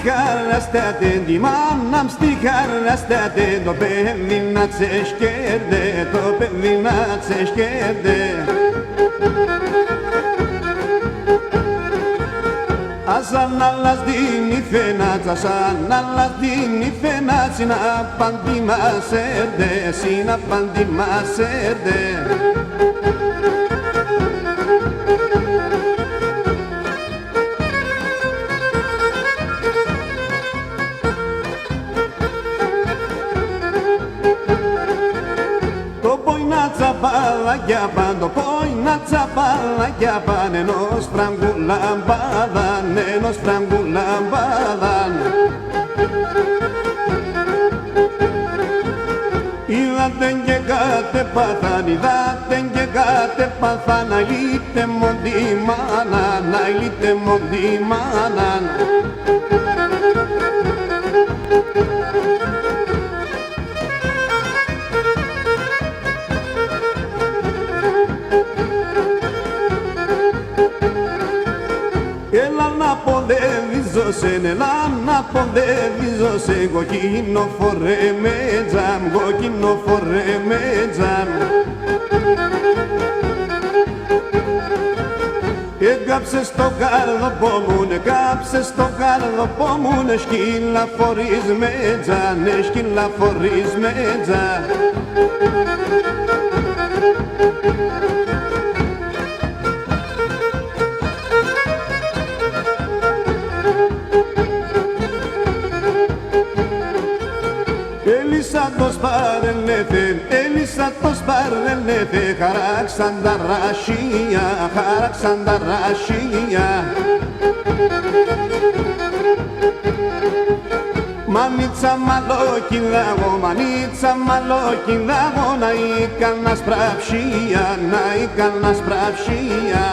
stikarastate, di manam stikarastate, do pevina ceškerde, do pevina ceškerde. Asan alas dini fenaz, asan alas dini fenaz, sina pandima serde, sina pandima serde. Zabala yaban, do poina zabala yaban, nos frangulambadan, nos frangulambadan. Y la llegate patan, y la llegate patan, ailite mondimanan, ailite mondimanan. Ελά να ποντεύεις εγώ κινοφορέ με τζαμ, εγώ κινοφορέ με τζαμ. Έκαψες το καρδοπό μου, έκαψες το καρδοπό μου, σκύλα φορείς με τζαν, σκύλα φορείς με τζαν. Elisa το σπαρελέθε, Elisa το σπαρελέθε, χαράξαν τα ρασία, χαράξαν τα ρασία. Μανίτσα μαλόκυλαγο, μανίτσα μαλόκυλαγο, να ήκανα σπραυσία, να ήκανα σπραυσία.